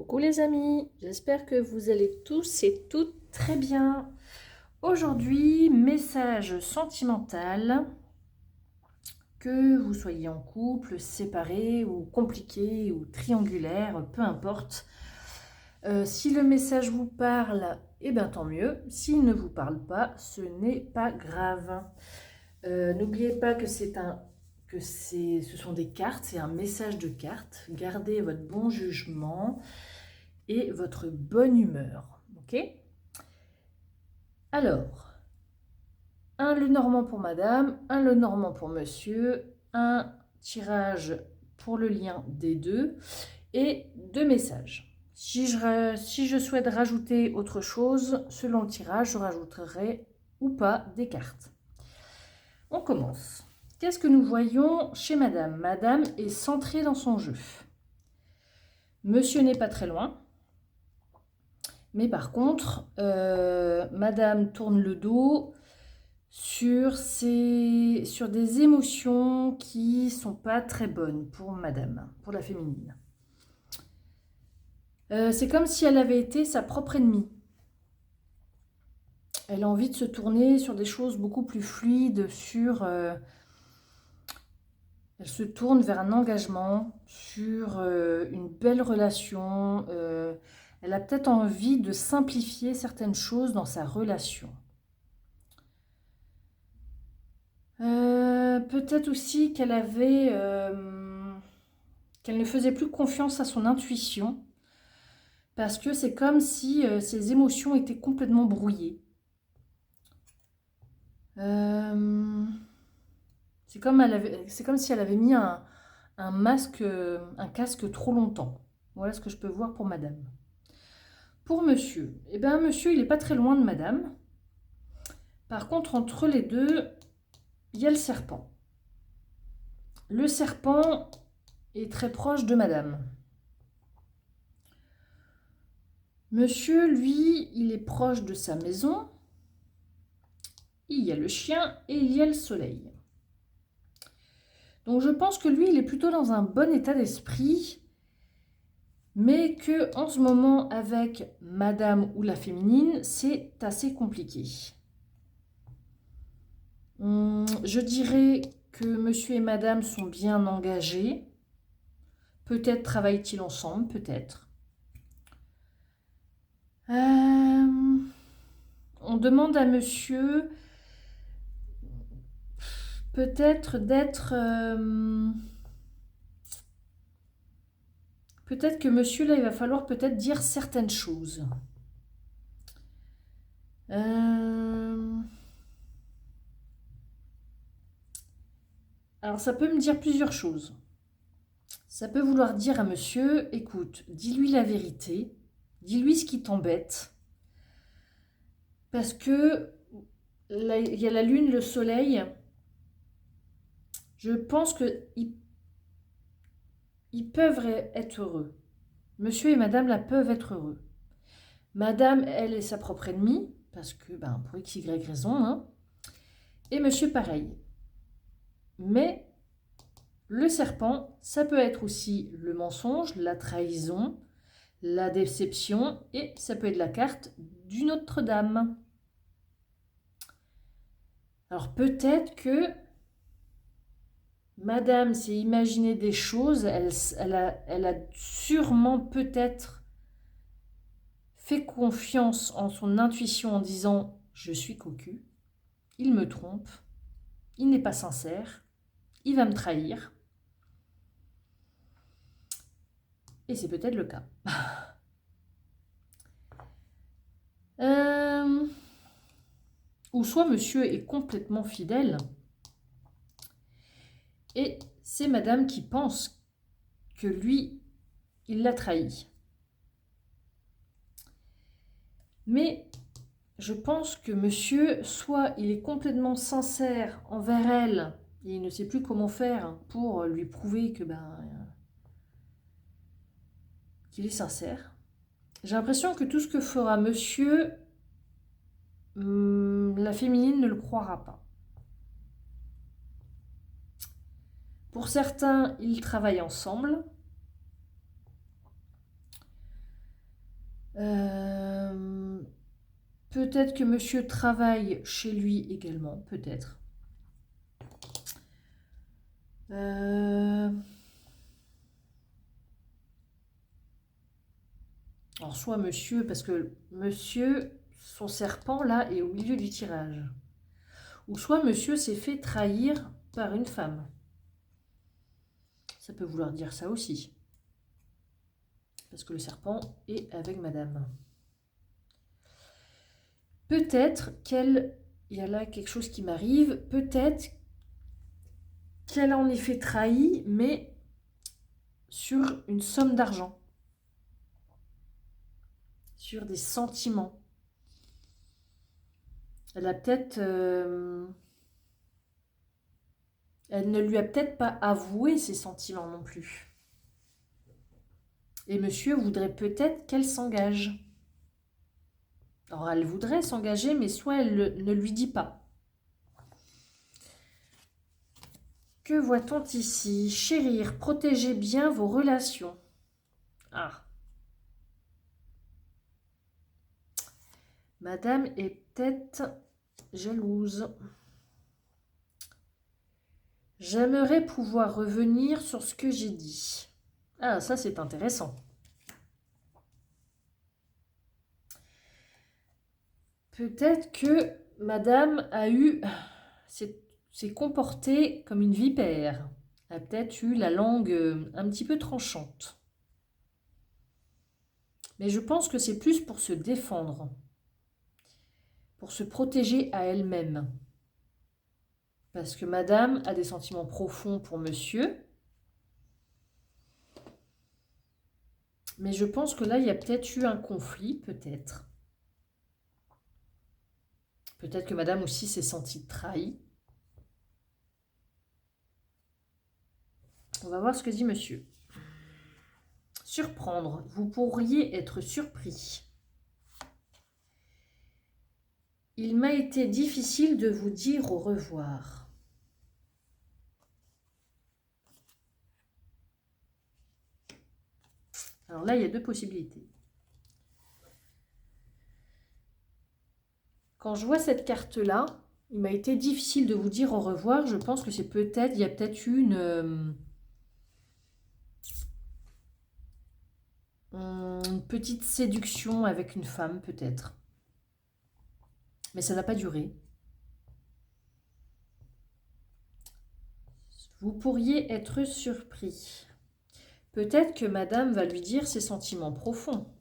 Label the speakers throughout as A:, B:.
A: Coucou les amis, j'espère que vous allez tous et toutes très bien. Aujourd'hui, message sentimental, que vous soyez en couple, séparé ou compliqué ou triangulaire, peu importe. Si le message vous parle, eh bien tant mieux. S'il ne vous parle pas, ce n'est pas grave. N'oubliez pas que ce sont des cartes, c'est un message de cartes. Gardez votre bon jugement et votre bonne humeur. Ok? Alors, un Lenormand pour madame, un Lenormand pour monsieur, un tirage pour le lien des deux et deux messages. Si je souhaite rajouter autre chose, selon le tirage, je rajouterai ou pas des cartes. On commence. Qu'est-ce que nous voyons chez madame? Madame est centrée dans son jeu. Monsieur n'est pas très loin. Mais par contre, madame tourne le dos sur des émotions qui sont pas très bonnes pour madame, pour la féminine. C'est comme si elle avait été sa propre ennemie. Elle a envie de se tourner sur des choses beaucoup plus fluides, elle se tourne vers un engagement, sur une belle relation. Elle a peut-être envie de simplifier certaines choses dans sa relation. Peut-être aussi qu'elle ne faisait plus confiance à son intuition, parce que c'est comme si ses émotions étaient complètement brouillées. C'est comme si elle avait mis un masque, un casque trop longtemps. Voilà ce que je peux voir pour madame. Pour monsieur, eh bien monsieur, il n'est pas très loin de madame. Par contre, entre les deux, il y a le serpent. Le serpent est très proche de madame. Monsieur, lui, il est proche de sa maison. Il y a le chien et il y a le soleil. Donc je pense que lui, il est plutôt dans un bon état d'esprit, mais que en ce moment, avec madame ou la féminine, c'est assez compliqué. Je dirais que monsieur et madame sont bien engagés. Peut-être travaillent-ils ensemble, peut-être. On demande à monsieur peut-être d'être... peut-être que monsieur, là, il va falloir peut-être dire certaines choses. Alors, ça peut me dire plusieurs choses. Ça peut vouloir dire à monsieur, écoute, dis-lui la vérité, dis-lui ce qui t'embête, parce que là, il y a la lune, le soleil. Je pense qu'ils peuvent être heureux. Monsieur et madame, là, peuvent être heureux. Madame, elle est sa propre ennemie, parce que, pour x, y raison, hein. Et monsieur, pareil. Mais le serpent, ça peut être aussi le mensonge, la trahison, la déception, et ça peut être la carte d'une autre dame. Alors peut-être que madame s'est imaginé des choses, elle a sûrement peut-être fait confiance en son intuition en disant « je suis cocu, il me trompe, il n'est pas sincère, il va me trahir ». Et c'est peut-être le cas. Ou soit monsieur est complètement fidèle et c'est madame qui pense que lui, il l'a trahi. Mais je pense que monsieur, soit il est complètement sincère envers elle et il ne sait plus comment faire pour lui prouver que qu'il est sincère. J'ai l'impression que tout ce que fera monsieur, la féminine ne le croira pas. Pour certains, ils travaillent ensemble. Peut-être que monsieur travaille chez lui également, peut-être. Alors, soit monsieur, parce que monsieur, son serpent, là, est au milieu du tirage. Ou soit monsieur s'est fait trahir par une femme. Ça peut vouloir dire ça aussi. Parce que le serpent est avec madame. Peut-être qu'elle... Il y a là quelque chose qui m'arrive. Peut-être qu'elle a en effet trahi, mais sur une somme d'argent. Sur des sentiments. Elle a peut-être... elle ne lui a peut-être pas avoué ses sentiments non plus. Et monsieur voudrait peut-être qu'elle s'engage. Alors elle voudrait s'engager, mais soit elle ne lui dit pas. Que voit-on ici? Chérir, protégez bien vos relations. Ah. Madame est peut-être jalouse. J'aimerais pouvoir revenir sur ce que j'ai dit. Ah, ça c'est intéressant. Peut-être que madame a eu... s'est comportée comme une vipère. A peut-être eu la langue un petit peu tranchante. Mais je pense que c'est plus pour se défendre. Pour se protéger à elle-même. Parce que madame a des sentiments profonds pour monsieur. Mais je pense que là, il y a peut-être eu un conflit, peut-être. Peut-être que madame aussi s'est sentie trahie. On va voir ce que dit monsieur. Surprendre. Vous pourriez être surpris. Il m'a été difficile de vous dire au revoir. Alors là, il y a deux possibilités. Quand je vois cette carte-là, il m'a été difficile de vous dire au revoir. Je pense que c'est peut-être, il y a peut-être eu une petite séduction avec une femme, peut-être. Mais ça n'a pas duré. Vous pourriez être surpris. Peut-être que madame va lui dire ses sentiments profonds.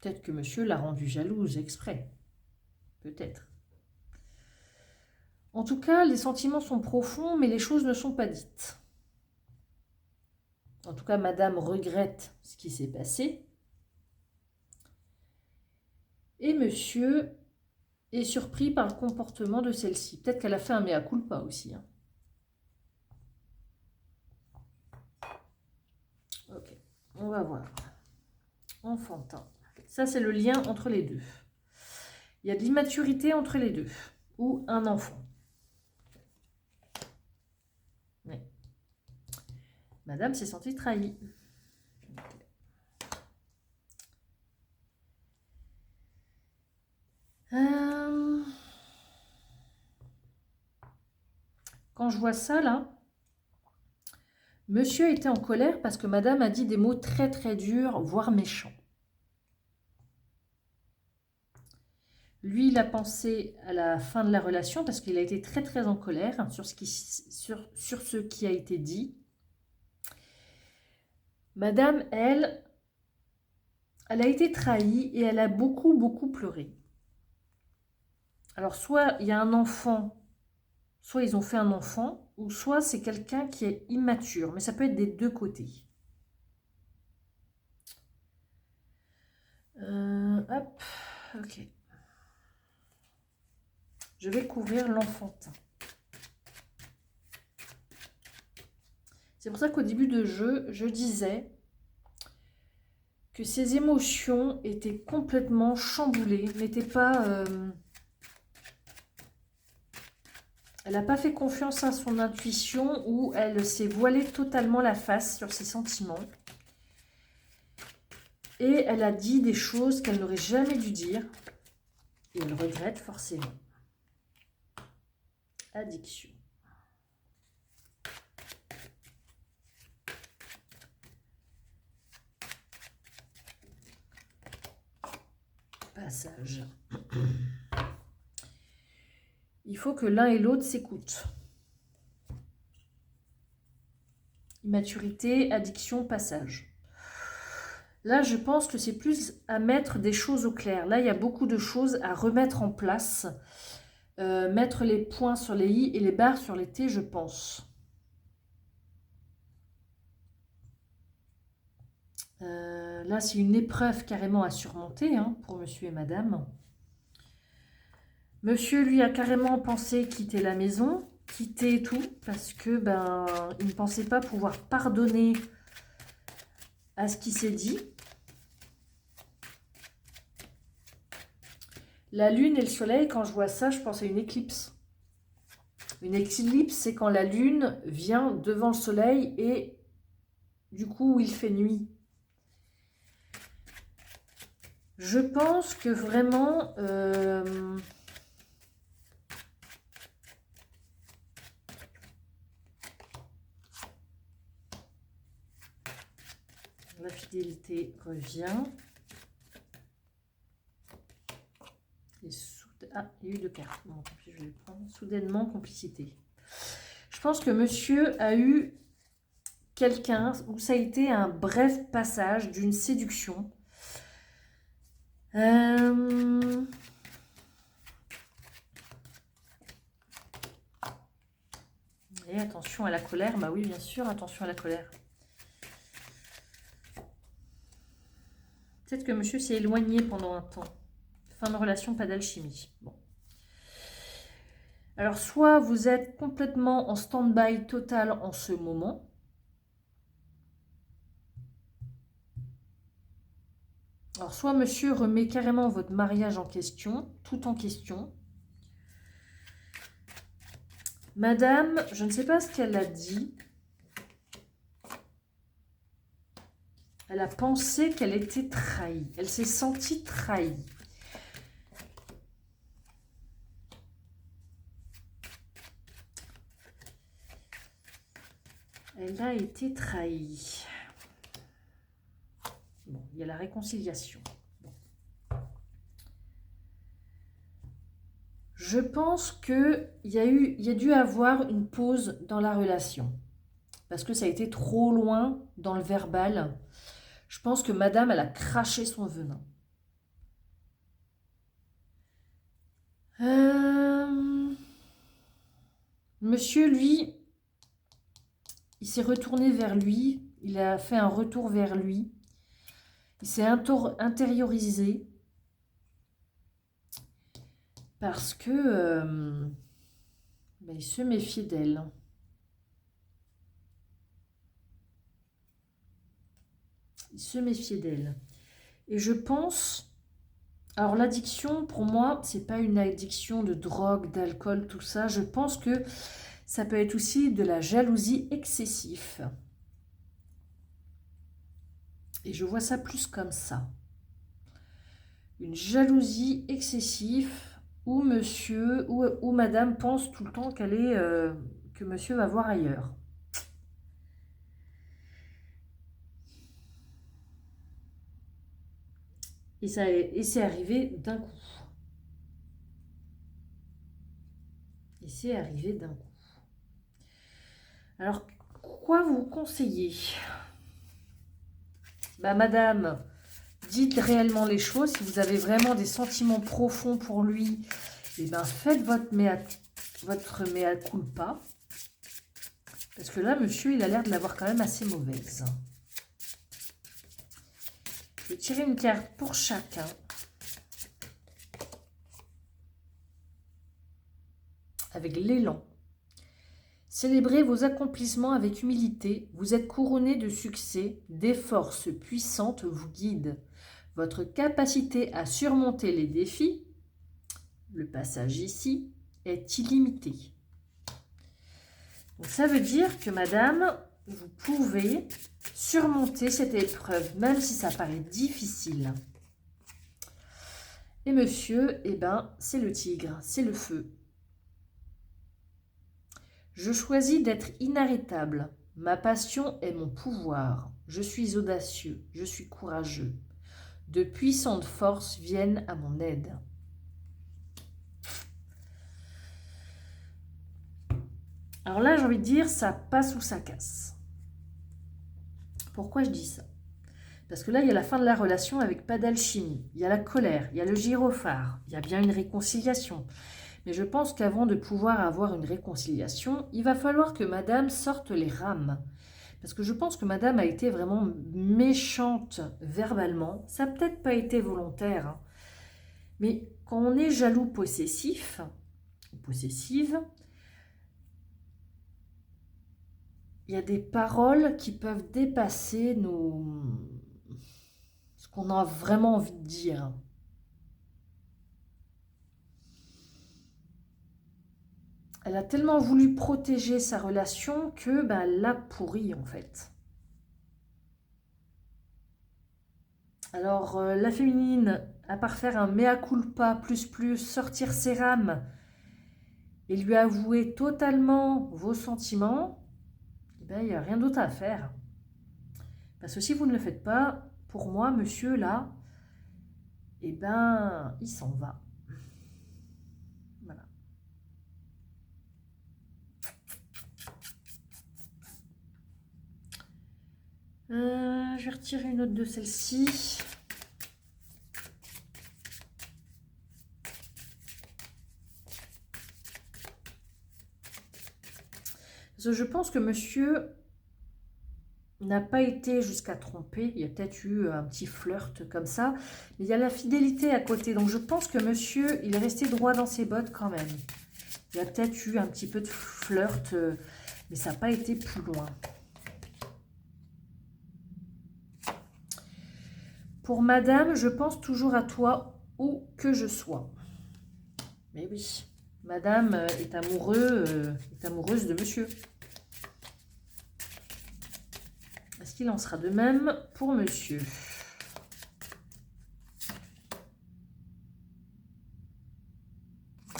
A: Peut-être que monsieur l'a rendue jalouse exprès. Peut-être. En tout cas, les sentiments sont profonds, mais les choses ne sont pas dites. En tout cas, madame regrette ce qui s'est passé. Et monsieur est surpris par le comportement de celle-ci. Peut-être qu'elle a fait un mea culpa aussi. Hein. Ok, on va voir. Enfantin. Ça, c'est le lien entre les deux. Il y a de l'immaturité entre les deux. Ou un enfant. Oui. Madame s'est sentie trahie. Quand je vois ça, là, monsieur était en colère parce que madame a dit des mots très très durs, voire méchants. Lui, il a pensé à la fin de la relation parce qu'il a été très très en colère sur ce qui a été dit. Madame, elle a été trahie et elle a beaucoup beaucoup pleuré. Alors soit il y a un enfant, soit ils ont fait un enfant, ou soit c'est quelqu'un qui est immature, mais ça peut être des deux côtés. Hop, ok. Je vais couvrir l'enfantin. C'est pour ça qu'au début de jeu, je disais que ses émotions étaient complètement chamboulées, n'étaient pas... elle n'a pas fait confiance à son intuition ou elle s'est voilée totalement la face sur ses sentiments. Et elle a dit des choses qu'elle n'aurait jamais dû dire. Et elle regrette forcément. Addiction. Passage. Il faut que l'un et l'autre s'écoutent. Immaturité, addiction, passage. Là, je pense que c'est plus à mettre des choses au clair. Là, il y a beaucoup de choses à remettre en place. Mettre les points sur les i et les barres sur les t, je pense. Là, c'est une épreuve carrément à surmonter hein, pour monsieur et madame. Monsieur, lui, a carrément pensé quitter la maison, quitter tout, parce que il ne pensait pas pouvoir pardonner à ce qui s'est dit. La lune et le soleil, quand je vois ça, je pense à une éclipse. Une éclipse, c'est quand la lune vient devant le soleil et du coup, il fait nuit. Je pense que vraiment... la fidélité revient. Et ah, il y a eu deux cartes. Bon, je vais les prendre. Soudainement, complicité. Je pense que monsieur a eu quelqu'un où ça a été un bref passage d'une séduction. Et attention à la colère. Bah oui, bien sûr, attention à la colère. Peut-être que monsieur s'est éloigné pendant un temps. Fin de relation, pas d'alchimie. Bon. Alors, soit vous êtes complètement en stand-by total en ce moment. Alors, soit monsieur remet carrément votre mariage en question, tout en question. Madame, je ne sais pas ce qu'elle a dit. Elle a pensé qu'elle était trahie. Elle s'est sentie trahie. Elle a été trahie. Bon, il y a la réconciliation. Bon. Je pense qu'il y a dû avoir une pause dans la relation. Parce que ça a été trop loin dans le verbal. Je pense que madame, elle a craché son venin. Monsieur, lui, il s'est retourné vers lui. Il a fait un retour vers lui. Il s'est intériorisé. Parce que il se méfiait d'elle. Il se méfiait d'elle. Et je pense... Alors l'addiction, pour moi, c'est pas une addiction de drogue, d'alcool, tout ça. Je pense que ça peut être aussi de la jalousie excessive. Et je vois ça plus comme ça. Une jalousie excessive où monsieur ou madame pense tout le temps qu'elle est que monsieur va voir ailleurs. Et c'est arrivé d'un coup. Et c'est arrivé d'un coup. Alors, quoi vous conseillez? Madame, dites réellement les choses. Si vous avez vraiment des sentiments profonds pour lui, faites votre mea culpa. Parce que là, monsieur, il a l'air de l'avoir quand même assez mauvaise. Je vais tirer une carte pour chacun. Avec l'élan. Célébrez vos accomplissements avec humilité. Vous êtes couronné de succès. Des forces puissantes vous guident. Votre capacité à surmonter les défis, le passage ici, est illimitée. Donc ça veut dire que madame, vous pouvez surmonter cette épreuve, même si ça paraît difficile. Et monsieur, eh ben, c'est le tigre, c'est le feu. Je choisis d'être inarrêtable. Ma passion est mon pouvoir. Je suis audacieux, je suis courageux. De puissantes forces viennent à mon aide. Alors là, j'ai envie de dire, ça passe ou ça casse. Pourquoi je dis ça? Parce que là, il y a la fin de la relation avec pas d'alchimie. Il y a la colère, il y a le gyrophare, il y a bien une réconciliation. Mais je pense qu'avant de pouvoir avoir une réconciliation, il va falloir que madame sorte les rames. Parce que je pense que madame a été vraiment méchante verbalement. Ça n'a peut-être pas été volontaire. Hein. Mais quand on est jaloux possessif, ou possessive, il y a des paroles qui peuvent dépasser ce qu'on a vraiment envie de dire. Elle a tellement voulu protéger sa relation que elle l'a pourrie en fait. Alors la féminine, à part faire un mea culpa plus, sortir ses rames et lui avouer totalement vos sentiments, il n'y a rien d'autre à faire. Parce que si vous ne le faites pas, pour moi, monsieur, là, il s'en va. Voilà. Je vais retirer une autre de celle-ci. Parce que je pense que monsieur n'a pas été jusqu'à tromper. Il y a peut-être eu un petit flirt comme ça. Mais il y a la fidélité à côté. Donc je pense que monsieur, il est resté droit dans ses bottes quand même. Il y a peut-être eu un petit peu de flirt, mais ça n'a pas été plus loin. Pour madame, je pense toujours à toi où que je sois. Mais oui, madame est amoureuse de monsieur. Est-ce qu'il en sera de même pour monsieur?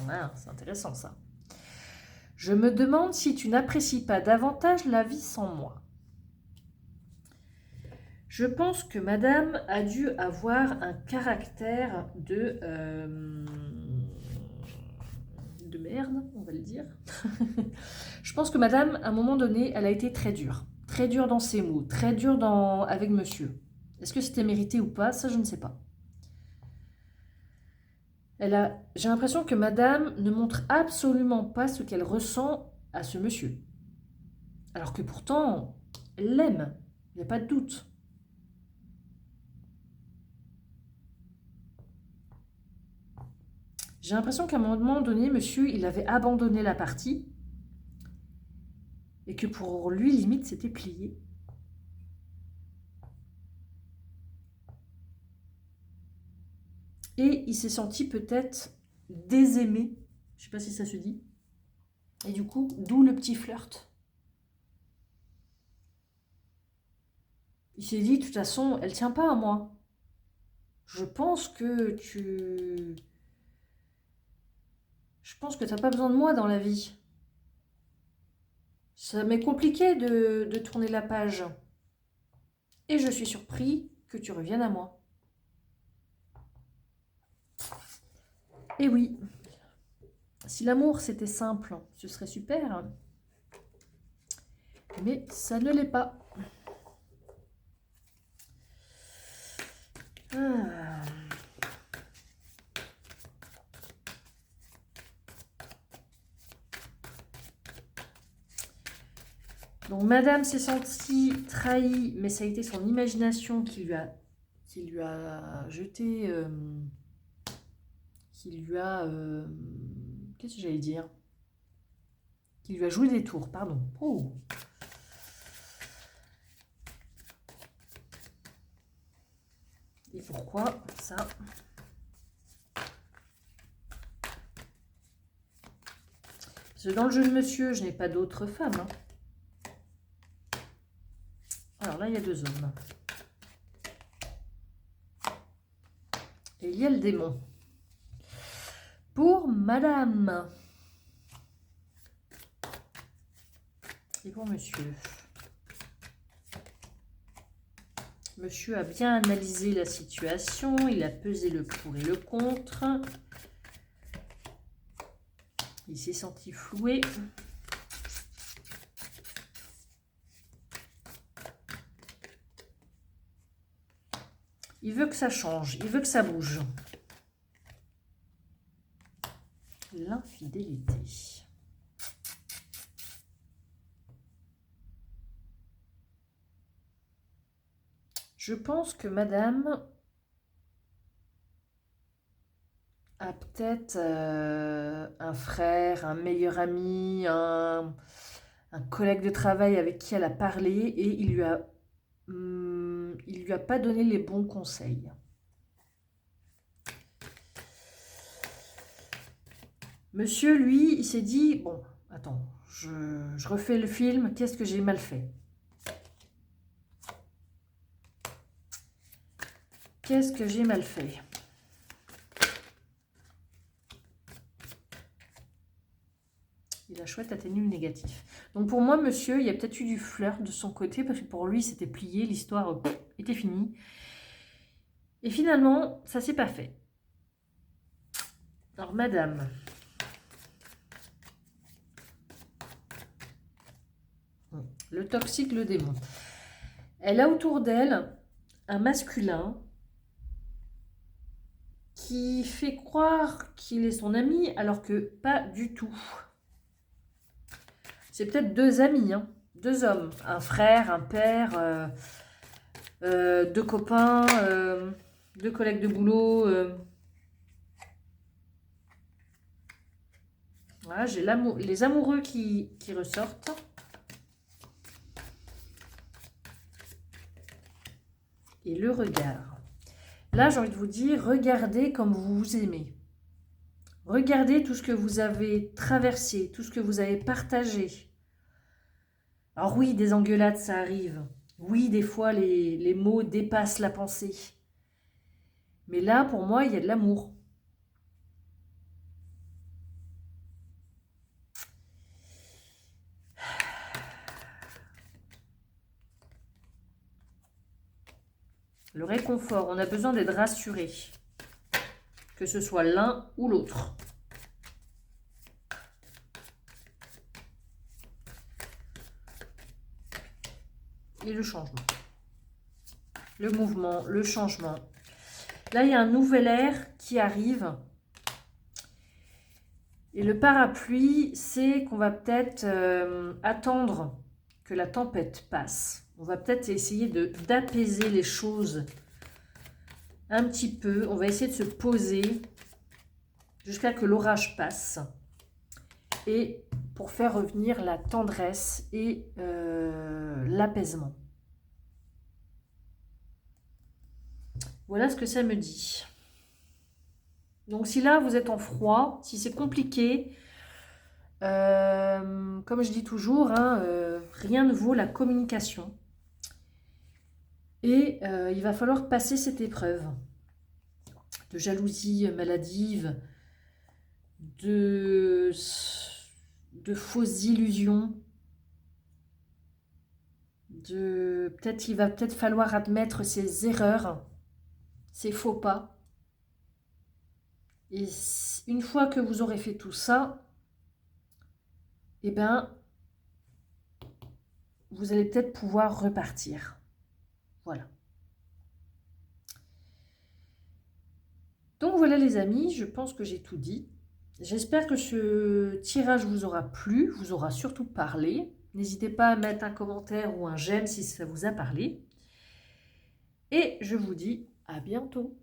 A: Ah, c'est intéressant ça. Je me demande si tu n'apprécies pas davantage la vie sans moi. Je pense que madame a dû avoir un caractère de merde, on va le dire. Je pense que madame, à un moment donné, elle a été très dure. Très dure dans ses mots, très dure avec monsieur. Est-ce que c'était mérité ou pas? Ça, je ne sais pas. J'ai l'impression que madame ne montre absolument pas ce qu'elle ressent à ce monsieur. Alors que pourtant, elle l'aime. Il n'y a pas de doute. J'ai l'impression qu'à un moment donné, monsieur, il avait abandonné la partie et que pour lui, limite, c'était plié. Et il s'est senti peut-être désaimé. Je ne sais pas si ça se dit. Et du coup, d'où le petit flirt. Il s'est dit, de toute façon, elle ne tient pas à moi. Je pense que tu n'as pas besoin de moi dans la vie. Ça m'est compliqué de tourner la page. Et je suis surpris que tu reviennes à moi. Et oui, si l'amour c'était simple, ce serait super. Mais ça ne l'est pas. Ah. Donc madame s'est sentie trahie, mais ça a été son imagination qui lui a jeté, qu'est-ce que j'allais dire? Qui lui a joué des tours, pardon. Oh. Et pourquoi ça? Parce que dans le jeu de monsieur, je n'ai pas d'autres femmes. Hein. là, il y a 2 hommes. Et il y a le démon. Pour madame. Et pour monsieur. Monsieur a bien analysé la situation. Il a pesé le pour et le contre. Il s'est senti floué. Il veut que ça change. Il veut que ça bouge. L'infidélité. Je pense que madame a peut-être un frère, un meilleur ami, un collègue de travail avec qui elle a parlé et il lui a pas donné les bons conseils. Monsieur, lui, il s'est dit, bon, attends, je refais le film, qu'est-ce que j'ai mal fait? Qu'est-ce que j'ai mal fait? Il a chouette atténué le négatif. Donc pour moi, monsieur, il y a peut-être eu du flirt de son côté, parce que pour lui, c'était plié, l'histoire était finie. Et finalement, ça s'est pas fait. Alors, madame. Le toxique, le démon. Elle a autour d'elle un masculin qui fait croire qu'il est son ami, alors que pas du tout. C'est peut-être 2 amis, hein, 2 hommes, un frère, un père, 2 copains, 2 collègues de boulot. Voilà, j'ai les amoureux qui ressortent. Et le regard. Là, j'ai envie de vous dire, regardez comme vous vous aimez. Regardez tout ce que vous avez traversé, tout ce que vous avez partagé. Alors oui, des engueulades, ça arrive. Oui, des fois, les mots dépassent la pensée. Mais là, pour moi, il y a de l'amour. Le réconfort, on a besoin d'être rassuré. Que ce soit l'un ou l'autre. Et le changement. Le mouvement, le changement. Là, il y a un nouvel air qui arrive. Et le parapluie, c'est qu'on va peut-être attendre que la tempête passe. On va peut-être essayer d'apaiser les choses un petit peu. On va essayer de se poser jusqu'à que l'orage passe. Et pour faire revenir la tendresse et l'apaisement. Voilà ce que ça me dit. Donc si là vous êtes en froid, si c'est compliqué, comme je dis toujours, hein, rien ne vaut la communication. Et il va falloir passer cette épreuve de jalousie maladive, de fausses illusions, il va peut-être falloir admettre ses erreurs, ses faux pas. Et une fois que vous aurez fait tout ça, eh bien, vous allez peut-être pouvoir repartir. Voilà. Donc voilà les amis, je pense que j'ai tout dit. J'espère que ce tirage vous aura plu, vous aura surtout parlé. N'hésitez pas à mettre un commentaire ou un j'aime si ça vous a parlé. Et je vous dis à bientôt.